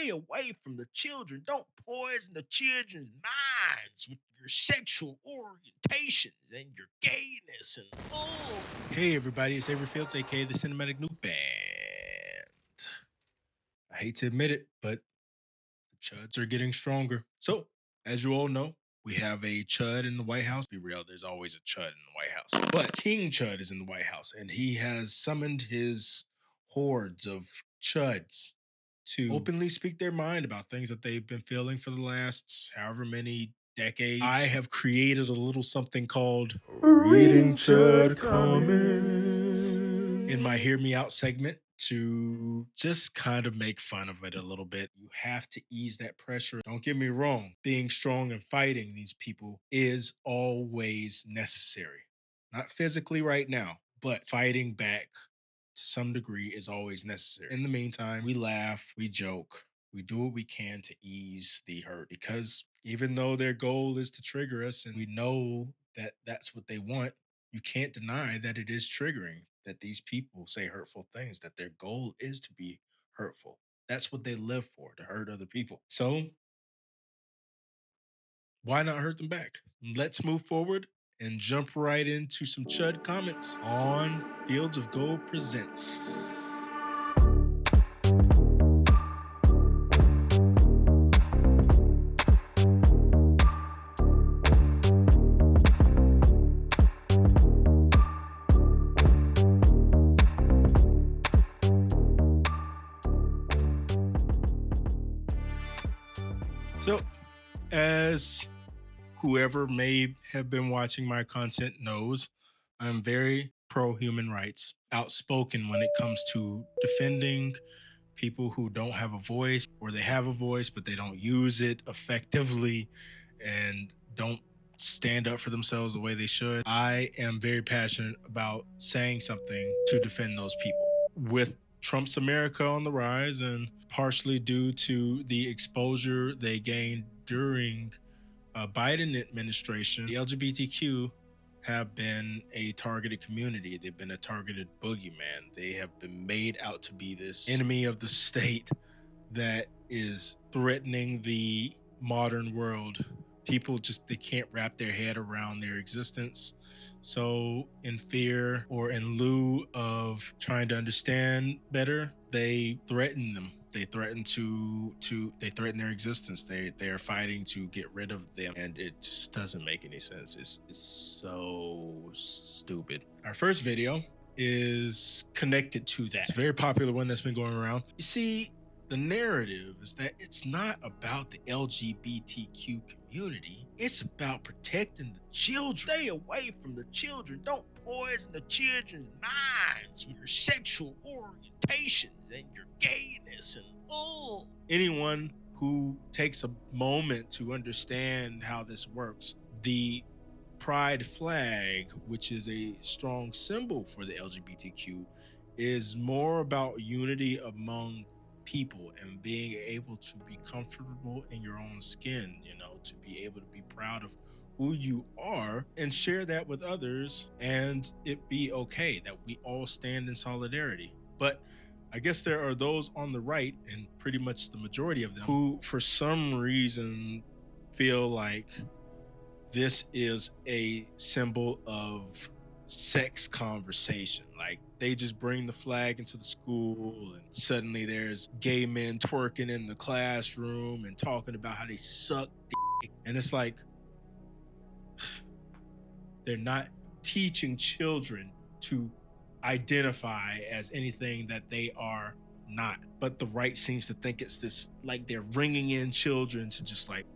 Stay away from the children. Don't poison the children's minds with your sexual orientations and your gayness and oh. Hey everybody, it's Avery Fields, aka the Cinematic Nuke Band. I hate to admit it, but the chuds are getting stronger. So, as you all know, we have a chud in the White House. Be real, there's always a chud in the White House. But King Chud is in the White House, and he has summoned his hordes of chuds to openly speak their mind about things that they've been feeling for the last however many decades. I have created a little something called Reading Chud comments in my Hear Me Out segment to just kind of make fun of it a little bit. You have to ease that pressure. Don't get me wrong, being strong and fighting these people is always necessary. Not physically right now, but fighting back to some degree is always necessary. In the meantime, we laugh, we joke, we do what we can to ease the hurt because even though their goal is to trigger us and we know that that's what they want, you can't deny that it is triggering that these people say hurtful things, that their goal is to be hurtful. That's what they live for, to hurt other people. So why not hurt them back? Let's move forward and jump right into some Chud comments on Fields of Gold Presents. So, as whoever may have been watching my content knows, I'm very pro human rights, outspoken when it comes to defending people who don't have a voice or they have a voice but they don't use it effectively and don't stand up for themselves the way they should. I am very passionate about saying something to defend those people. With Trump's America on the rise and partially due to the exposure they gained during Biden administration, the LGBTQ have been a targeted community. They've been a targeted boogeyman. They have been made out to be this enemy of the state that is threatening the modern world. People just, they can't wrap their head around their existence. So in fear or in lieu of trying to understand better, they threaten them. They threaten they threaten their existence. They are fighting to get rid of them, and it just doesn't make any sense. It's so stupid. Our first video is connected to that. It's a very popular one that's been going around. You see, the narrative is that it's not about the LGBTQ community. It's about protecting the children. Stay away from the children. Don't poison the children's minds with your sexual orientations and your gayness and oh. Anyone who takes a moment to understand how this works, the pride flag, which is a strong symbol for the LGBTQ, is more about unity among people and being able to be comfortable in your own skin, to be able to be proud of who you are and share that with others and it be okay that we all stand in solidarity. But I guess there are those on the right, and pretty much the majority of them, who for some reason feel like this is a symbol of sex conversation. Like they just bring the flag into the school and suddenly there's gay men twerking in the classroom and talking about how they suck dick. And it's like, they're not teaching children to identify as anything that they are not. But the right seems to think it's this, like they're bringing in children to just like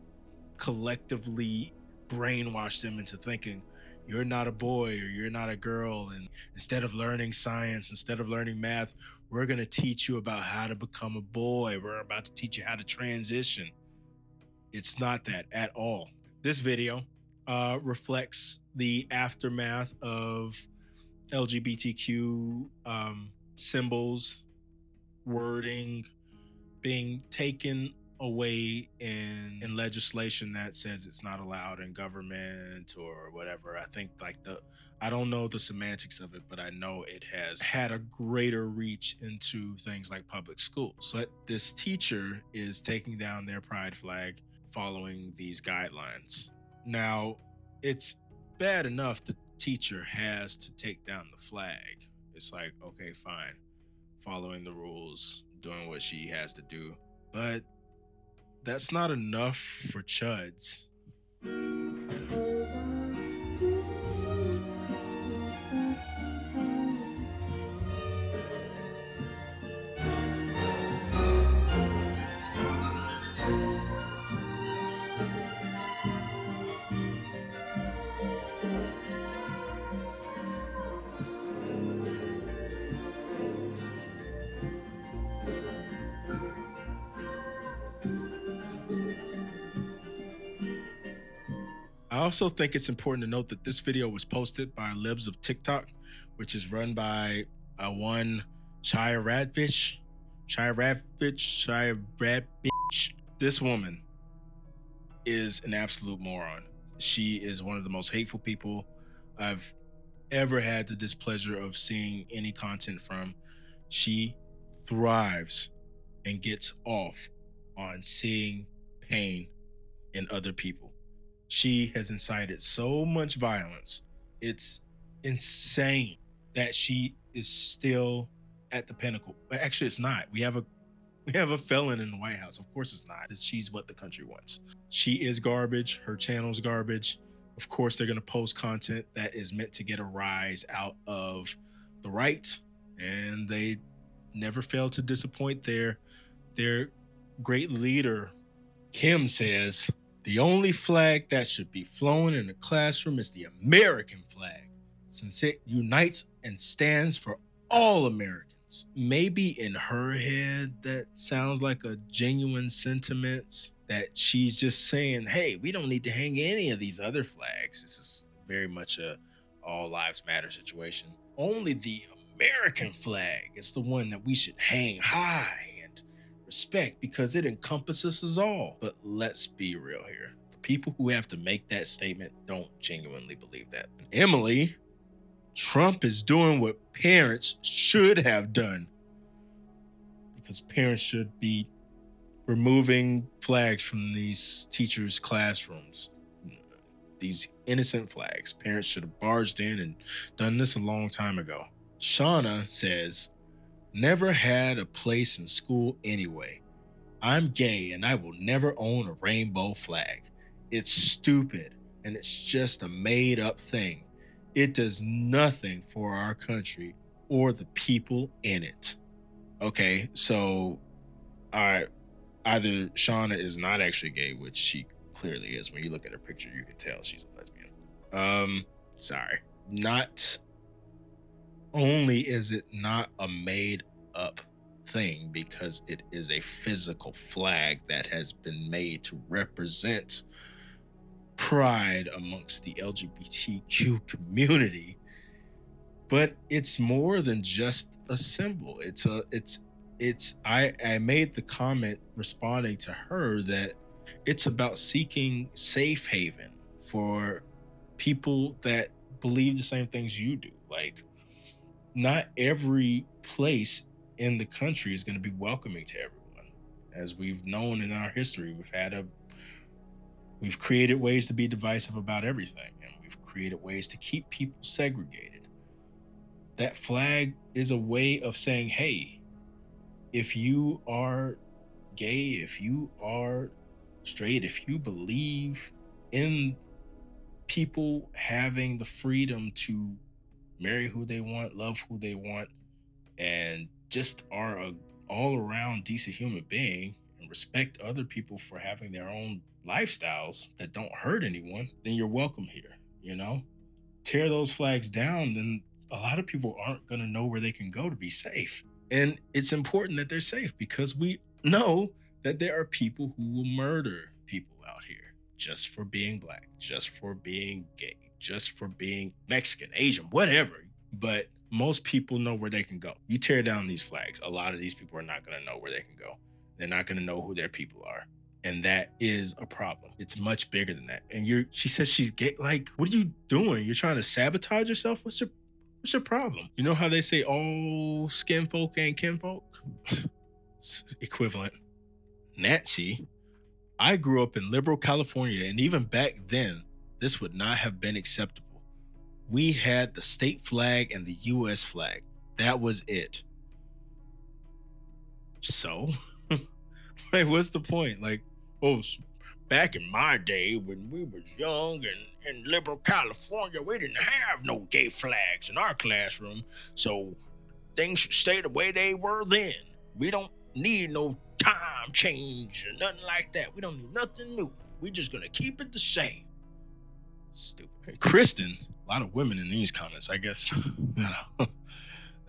collectively brainwash them into thinking you're not a boy or you're not a girl, and instead of learning science, instead of learning math, we're going to teach you about how to become a boy. We're about to teach you how to transition. It's not that at all. This video reflects the aftermath of LGBTQ symbols, wording being taken a way in legislation that says it's not allowed in government or whatever. I think like the I don't know the semantics of it, but I know it has had a greater reach into things like public schools. But this teacher is taking down their pride flag following these guidelines. Now, it's bad enough the teacher has to take down the flag. It's like, okay, fine, following the rules, doing what she has to do. But that's not enough for chuds. I also think it's important to note that this video was posted by Libs of TikTok, which is run by a one Shia Radfish. This woman is an absolute moron. She is one of the most hateful people I've ever had the displeasure of seeing any content from. She thrives and gets off on seeing pain in other people. She has incited so much violence. It's insane that she is still at the pinnacle. But actually, it's not. We have a felon in the White House. Of course, it's not. She's what the country wants. She is garbage. Her channel's garbage. Of course, they're going to post content that is meant to get a rise out of the right, and they never fail to disappoint their great leader. Kim says the only flag that should be flown in a classroom is the American flag, since it unites and stands for all Americans. Maybe in her head, that sounds like a genuine sentiment that she's just saying, hey, we don't need to hang any of these other flags. This is very much a all lives matter situation. Only the American flag is the one that we should hang high and respect because it encompasses us all. But let's be real here. The people who have to make that statement don't genuinely believe that. Emily, Trump is doing what parents should have done, because parents should be removing flags from these teachers' classrooms. These innocent flags. Parents should have barged in and done this a long time ago. Shauna says, never had a place in school anyway. I'm gay and I will never own a rainbow flag. It's stupid and it's just a made up thing. It does nothing for our country or the people in it. Okay, so either Shauna is not actually gay, which she clearly is. When you look at her picture, you can tell she's a lesbian. Sorry. Not only is it not a made up thing, because it is a physical flag that has been made to represent pride amongst the LGBTQ community, but it's more than just a symbol. I made the comment responding to her that it's about seeking safe haven for people that believe the same things you do. Like, not every place in the country is going to be welcoming to everyone. As we've known in our history, we've created ways to be divisive about everything, and we've created ways to keep people segregated. That flag is a way of saying, hey, if you are gay, if you are straight, if you believe in people having the freedom to marry who they want, love who they want, and just are a all around decent human being and respect other people for having their own lifestyles that don't hurt anyone, then you're welcome here, you know? Tear those flags down, then a lot of people aren't going to know where they can go to be safe. And it's important that they're safe because we know that there are people who will murder people out here just for being black, just for being gay, just for being Mexican, Asian, whatever. But most people know where they can go. You tear down these flags, a lot of these people are not going to know where they can go. They're not going to know who their people are. And that is a problem. It's much bigger than that. And she says she's gay. Like, what are you doing? You're trying to sabotage yourself? What's your problem? You know how they say all skin folk ain't kinfolk? Equivalent. Nancy, I grew up in liberal California, and even back then, this would not have been acceptable. We had the state flag and the US flag. That was it. So, like, what's the point? Like, oh, back in my day when we was young and in liberal California, we didn't have no gay flags in our classroom. So things should stay the way they were then. We don't need no time change or nothing like that. We don't need nothing new. We just gonna keep it the same. Stupid. Kristen, a lot of women in these comments, I guess.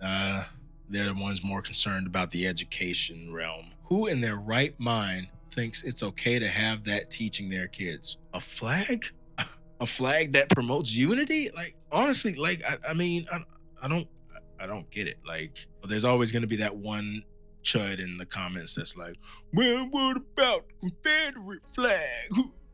uh, they're the ones more concerned about the education realm. Who in their right mind thinks it's okay to have that teaching their kids? A flag? A flag that promotes unity? Like, honestly, like, I mean, I don't I don't get it. Like, there's always going to be that one chud in the comments that's like, well, what about the Confederate flag?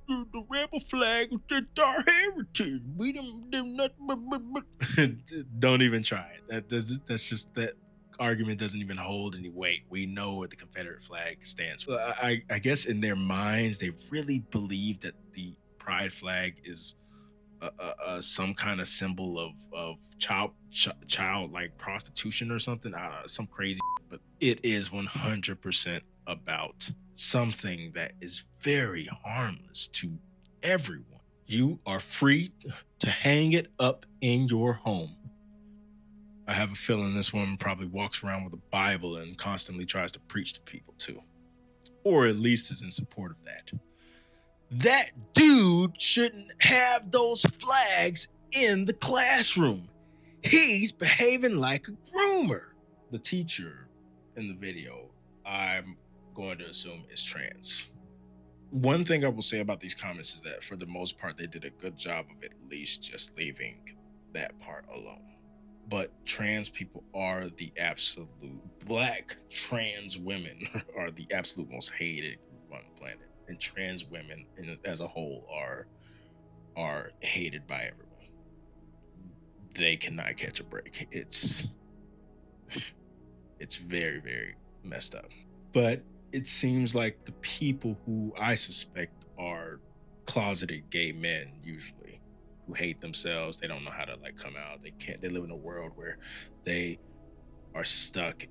The rebel flag is our heritage. We don't do nothing but. Don't even try it. That's just that argument doesn't even hold any weight. We know what the Confederate flag stands for. I guess in their minds they really believe that the pride flag is some kind of symbol of child like prostitution or something, some crazy, but it is 100% about something that is very harmless to everyone. You are free to hang it up in your home. I have a feeling this woman probably walks around with a Bible and constantly tries to preach to people too, or at least is in support of that. That dude shouldn't have those flags in the classroom. He's behaving like a groomer. The teacher in the video, I'm going to assume, is trans. One thing I will say about these comments is that for the most part, they did a good job of at least just leaving that part alone. But trans people are the absolute, black trans women are the absolute most hated group on the planet. And trans women as a whole are hated by everyone. They cannot catch a break. It's very, very messed up. But it seems like the people who I suspect are closeted gay men, usually, who hate themselves. They don't know how to like come out. They live in a world where they are stuck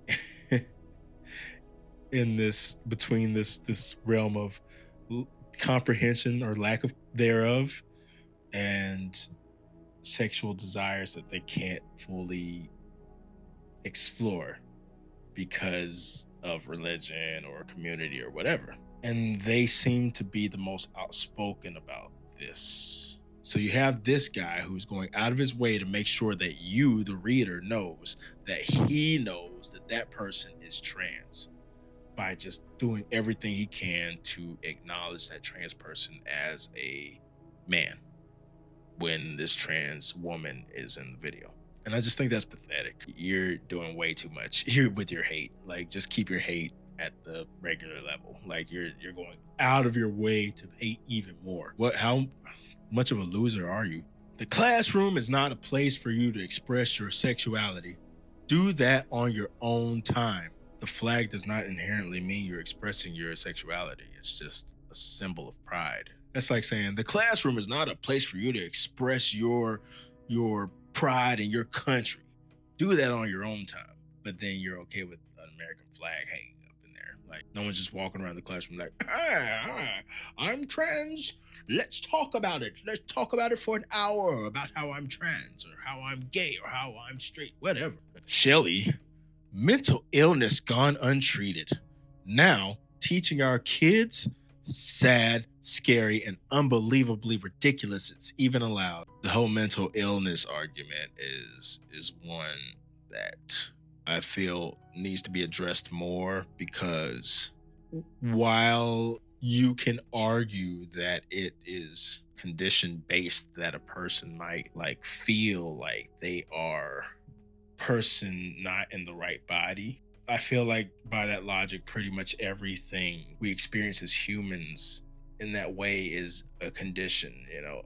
in between this realm of comprehension or lack of thereof and sexual desires that they can't fully explore because of religion or community or whatever. And they seem to be the most outspoken about this. So you have this guy who's going out of his way to make sure that you, the reader, knows that he knows that that person is trans by just doing everything he can to acknowledge that trans person as a man when this trans woman is in the video. And I just think that's pathetic. You're doing way too much here with your hate. Like, just keep your hate at the regular level. Like, you're going out of your way to hate even more. How much of a loser are you? The classroom is not a place for you to express your sexuality. Do that on your own time. The flag does not inherently mean you're expressing your sexuality. It's just a symbol of pride. That's like saying the classroom is not a place for you to express your pride in your country. Do that on your own time. But then you're okay with an American flag hanging up in there. Like, no one's just walking around the classroom like, I'm trans. Let's talk about it. Let's talk about it for an hour about how I'm trans or how I'm gay or how I'm straight, whatever. Shelly, mental illness gone untreated. Now, teaching our kids, sad, scary, and unbelievably ridiculous it's even allowed. The whole mental illness argument is one that I feel needs to be addressed more, because while you can argue that it is condition based, that a person might like feel like they are person not in the right body, I feel like by that logic, pretty much everything we experience as humans in that way is a condition.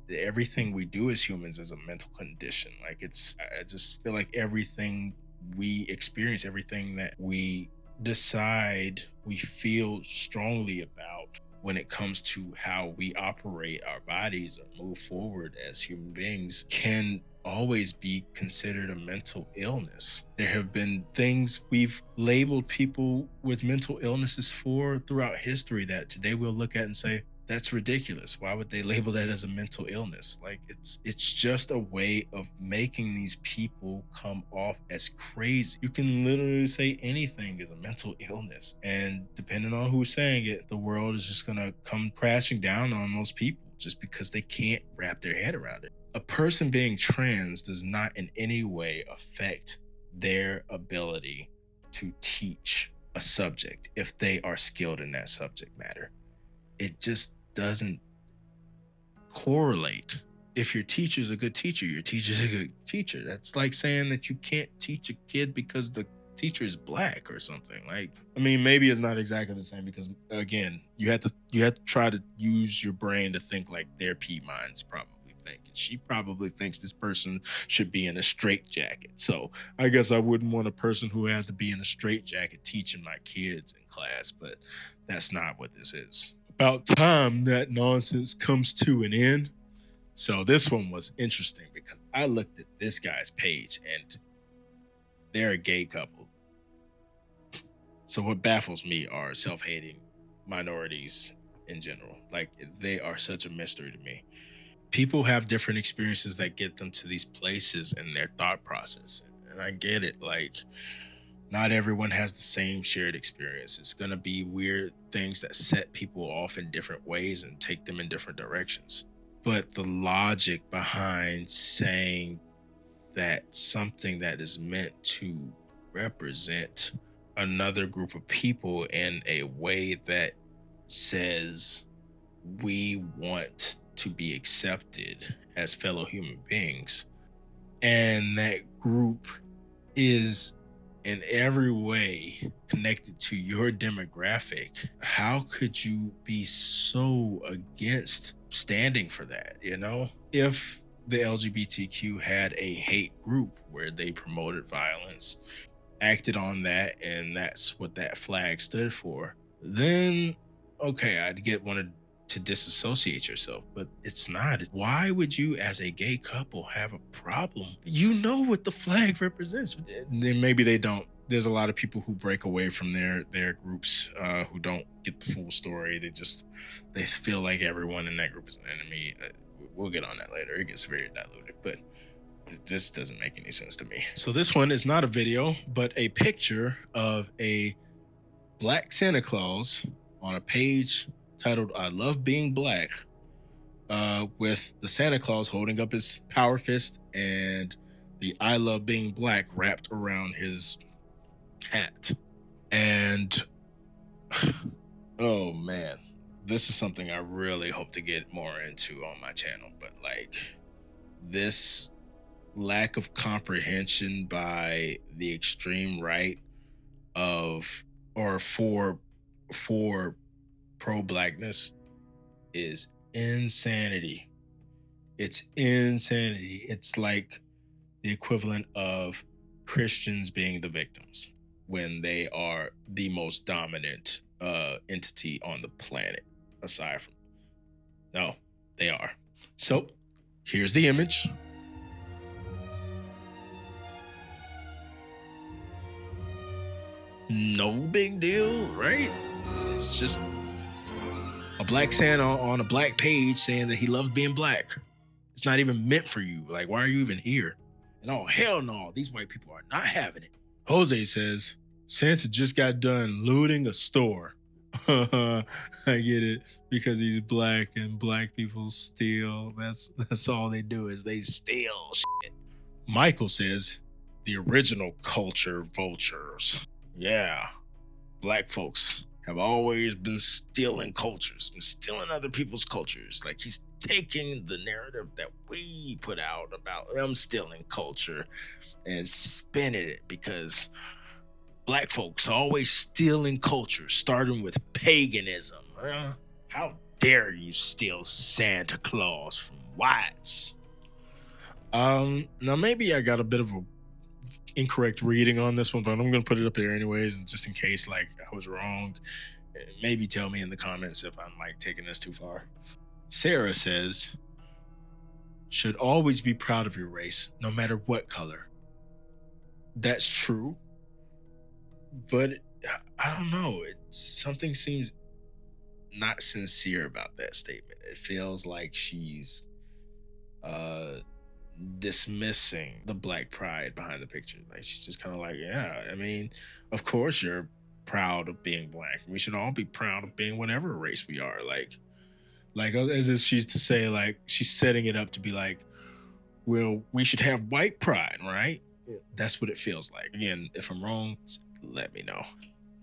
Everything we do as humans is a mental condition. Like I just feel like everything we experience, everything that we decide, we feel strongly about when it comes to how we operate our bodies or move forward as human beings can always be considered a mental illness. There have been things we've labeled people with mental illnesses for throughout history that today we'll look at and say, that's ridiculous. Why would they label that as a mental illness? Like it's just a way of making these people come off as crazy. You can literally say anything is a mental illness. And depending on who's saying it, the world is just gonna come crashing down on those people just because they can't wrap their head around it. A person being trans does not in any way affect their ability to teach a subject if they are skilled in that subject matter. It just doesn't correlate. If your teacher's a good teacher, your teacher's a good teacher. That's like saying that you can't teach a kid because the teacher is black or something. Like, I mean, maybe it's not exactly the same because again, you have to try to use your brain to think like their P mind's probably thinking. She probably thinks this person should be in a straitjacket. So I guess I wouldn't want a person who has to be in a straitjacket teaching my kids in class, but that's not what this is. About time that nonsense comes to an end. So this one was interesting because I looked at this guy's page and they're a gay couple. So what baffles me are self-hating minorities in general. Like they are such a mystery to me. People have different experiences that get them to these places in their thought process. And I get it. Like not everyone has the same shared experience. It's going to be weird things that set people off in different ways and take them in different directions. But the logic behind saying that something that is meant to represent another group of people in a way that says we want to be accepted as fellow human beings, and that group is in every way connected to your demographic, how could you be so against standing for that? If the LGBTQ had a hate group where they promoted violence, acted on that, and that's what that flag stood for, then okay, I'd get wanted to disassociate yourself, but it's not. Why would you, as a gay couple, have a problem? You know what the flag represents. Then maybe they don't. There's a lot of people who break away from their groups who don't get the full story. They feel like everyone in that group is an enemy. We'll get on that later. It gets very diluted, but it just doesn't make any sense to me. So this one is not a video, but a picture of a black Santa Claus on a page titled "I Love Being Black," with the Santa Claus holding up his power fist and the "I Love Being Black" wrapped around his hat. And oh man, this is something I really hope to get more into on my channel. But like this lack of comprehension by the extreme right of or for pro blackness is insanity. It's insanity. It's like the equivalent of Christians being the victims when they are the most dominant entity on the planet, aside from no, they are. So here's the image. No big deal, right? It's just a black Santa on a black page saying that he loves being black. It's not even meant for you. Like, why are you even here? And oh, hell no, these white people are not having it. Jose says, Santa just got done looting a store. I get it, because he's black and black people steal. That's all they do is they steal shit. Michael says, the original culture vultures. Yeah, black folks have always been stealing cultures and stealing other people's cultures. Like he's taking the narrative that we put out about them stealing culture and spinning it because Black folks always stealing culture, starting with paganism. How dare you steal Santa Claus from whites? Now maybe I got a bit of a incorrect reading on this one, but I'm gonna put it up there anyways, and just in case like I was wrong, maybe tell me in the comments if I'm like taking this too far. Sarah says, should always be proud of your race, no matter what color. That's true, but I don't know. Something seems not sincere about that statement. It feels like she's uh dismissing the black pride behind the picture. Like she's just kind of like, yeah, I mean, of course you're proud of being black. We should all be proud of being whatever race we are. Like as if she's to say, like she's setting it up to be like, well, we should have white pride, right? That's what it feels like. Again, if I'm wrong, let me know.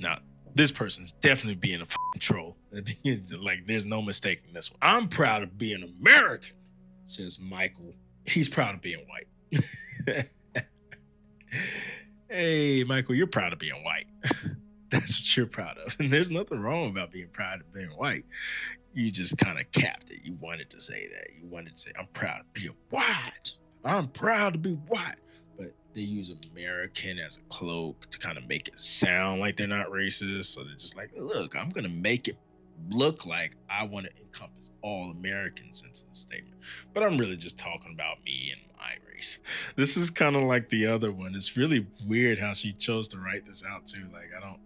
Now, this person's definitely being a fucking troll. Like, there's no mistaking this one. I'm proud of being American, says Michael. He's proud of being white. Hey, Michael, you're proud of being white. That's what you're proud of. And there's nothing wrong about being proud of being white. You just kind of capped it. You wanted to say that. You wanted to say, I'm proud of being white. I'm proud to be white. But they use American as a cloak to kind of make it sound like they're not racist. So they're just like, look, I'm going to make it look like I want to encompass all Americans into the statement. But I'm really just talking about me and my race. This is kind of like the other one. It's really weird how she chose to write this out too.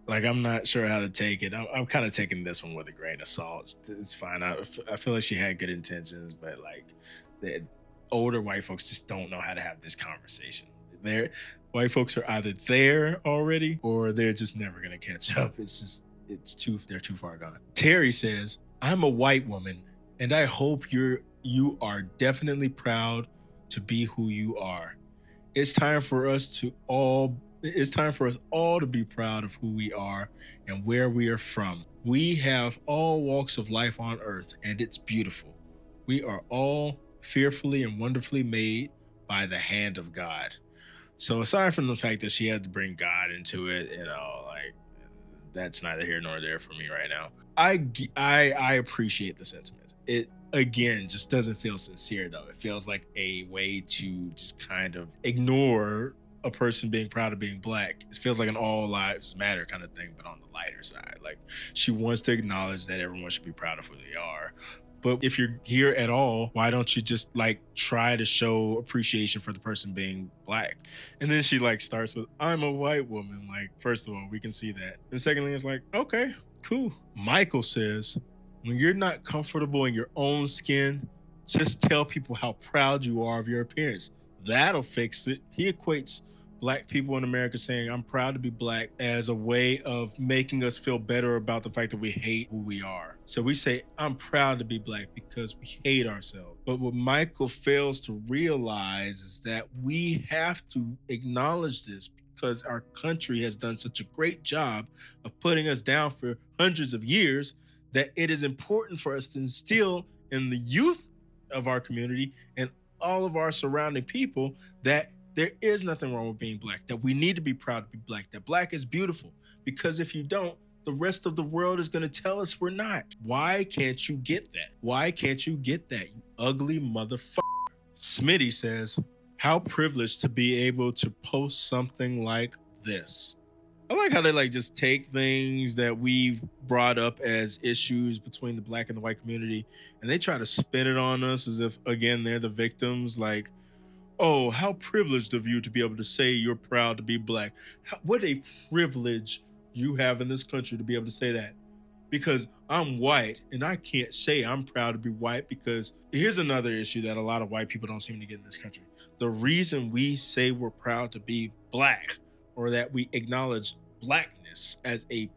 I'm not sure how to take it. I'm kind of taking this one with a grain of salt. It's fine. I feel like she had good intentions, but like the older white folks just don't know how to have this conversation. White folks are either there already or they're just never going to catch up. They're too far gone. Terry says, I'm a white woman and I hope you are definitely proud to be who you are. It's time for us all to be proud of who we are and where we are from. We have all walks of life on earth and it's beautiful. We are all fearfully and wonderfully made by the hand of God. So aside from the fact that she had to bring God into it, like that's neither here nor there for me right now. I appreciate the sentiments. It again just doesn't feel sincere though. It feels like a way to just kind of ignore a person being proud of being black. It feels like an all lives matter kind of thing, but on the lighter side. Like she wants to acknowledge that everyone should be proud of who they are. But if you're here at all, why don't you just like try to show appreciation for the person being black? And then she like starts with, I'm a white woman. Like, first of all, we can see that. And secondly, it's like, okay, cool. Michael says, when you're not comfortable in your own skin, just tell people how proud you are of your appearance. That'll fix it. He equates black people in America saying, I'm proud to be black as a way of making us feel better about the fact that we hate who we are. So we say, I'm proud to be black because we hate ourselves. But what Michael fails to realize is that we have to acknowledge this because our country has done such a great job of putting us down for hundreds of years that it is important for us to instill in the youth of our community and all of our surrounding people that there is nothing wrong with being black, that we need to be proud to be black, that black is beautiful. Because if you don't, the rest of the world is going to tell us we're not. Why can't you get that? Why can't you get that, you ugly motherfucker? Smitty says, how privileged to be able to post something like this. I like how they like just take things that we've brought up as issues between the black and the white community and they try to spin it on us as if, again, they're the victims. Like, oh, how privileged of you to be able to say you're proud to be black. What a privilege you have in this country to be able to say that. Because I'm white and I can't say I'm proud to be white because here's another issue that a lot of white people don't seem to get in this country. The reason we say we're proud to be black or that we acknowledge blackness as a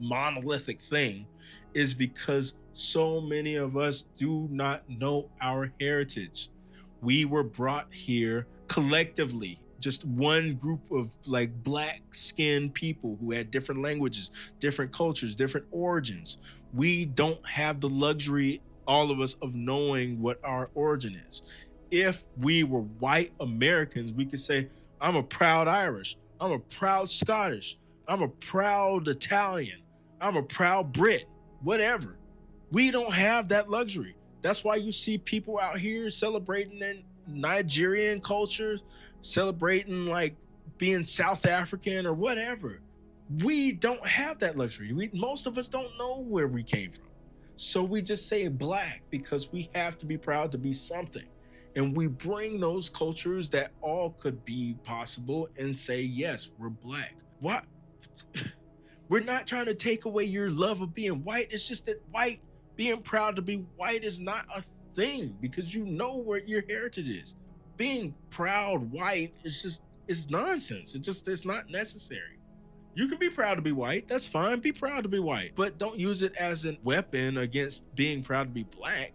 monolithic thing is because so many of us do not know our heritage. We were brought here collectively, just one group of like black skinned people who had different languages, different cultures, different origins. We don't have the luxury, all of us, of knowing what our origin is. If we were white Americans, we could say, I'm a proud Irish, I'm a proud Scottish, I'm a proud Italian. I'm a proud Brit, whatever. We don't have that luxury. That's why you see people out here celebrating their Nigerian cultures, celebrating like being South African or whatever. We don't have that luxury. Most of us don't know where we came from. So we just say black because we have to be proud to be something. And we bring those cultures that all could be possible and say, yes, we're black. What? We're not trying to take away your love of being white. It's just that being proud to be white is not a thing because you know where your heritage is. Being proud white is just, it's nonsense. It's not necessary. You can be proud to be white. That's fine. Be proud to be white. But don't use it as a weapon against being proud to be black.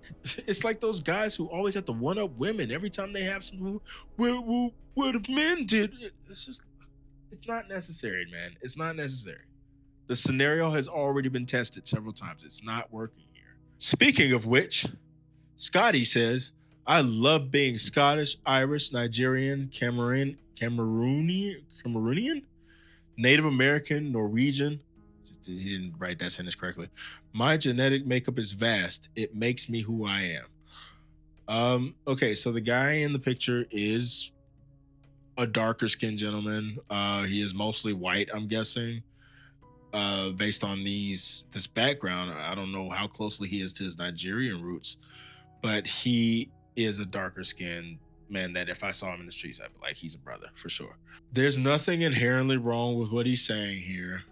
It's like those guys who always have to one up women every time they have some, what if men did? It's just, it's not necessary, man. It's not necessary. The scenario has already been tested several times. It's not working here. Speaking of which, Scotty says, I love being Scottish, Irish, Nigerian, Cameroonian, Native American, Norwegian. He didn't write that sentence correctly. My genetic makeup is vast. It makes me who I am. Okay, so the guy in the picture is a darker skinned gentleman. He is mostly white, I'm guessing. Based on this background, I don't know how closely he is to his Nigerian roots, but he is a darker skinned man that if I saw him in the streets, I'd be like, he's a brother for sure. There's nothing inherently wrong with what he's saying here.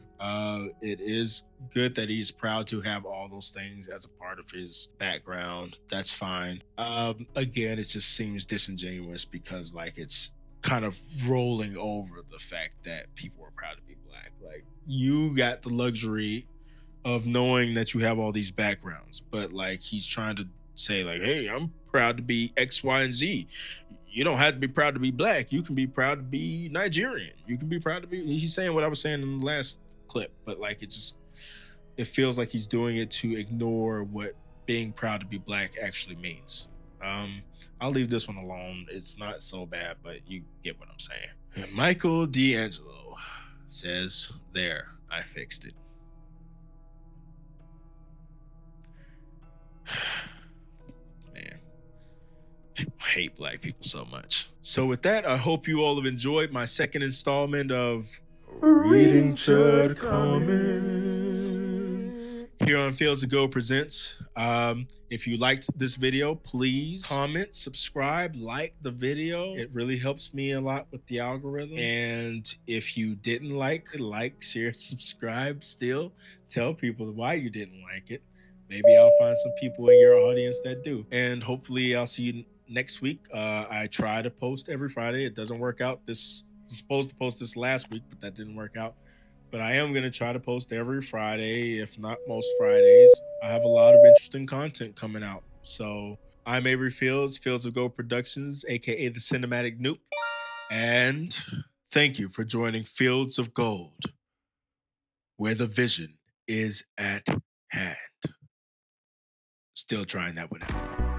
It is good that he's proud to have all those things as a part of his background. That's fine. Again, it just seems disingenuous because like it's kind of rolling over the fact that people are proud to be black. Like you got the luxury of knowing that you have all these backgrounds, but like he's trying to say like, hey, I'm proud to be X, Y, and Z. You don't have to be proud to be black. You can be proud to be Nigerian. You can be proud to be. He's saying what I was saying in the last clip, but like it feels like he's doing it to ignore what being proud to be black actually means. I'll leave this one alone. It's not so bad, but you get what I'm saying. Michael D'Angelo says, there, I fixed it. Man, people hate black people so much. So with that, I hope you all have enjoyed my second installment of Reading Chud comments. here on Fields to Go Presents. If you liked this video, please comment, subscribe, like the video. It really helps me a lot with the algorithm. And if you didn't like, share, subscribe, still tell people why you didn't like it. Maybe I'll find some people in your audience that do. And hopefully I'll see you next week. I try to post every Friday. It doesn't work out. This was supposed to post this last week, but that didn't work out. But I am going to try to post every Friday, if not most Fridays. I have a lot of interesting content coming out. So I'm Avery Fields, Fields of Gold Productions, aka the Cinematic Noob. And thank you for joining Fields of Gold, where the vision is at hand. Still trying that one out.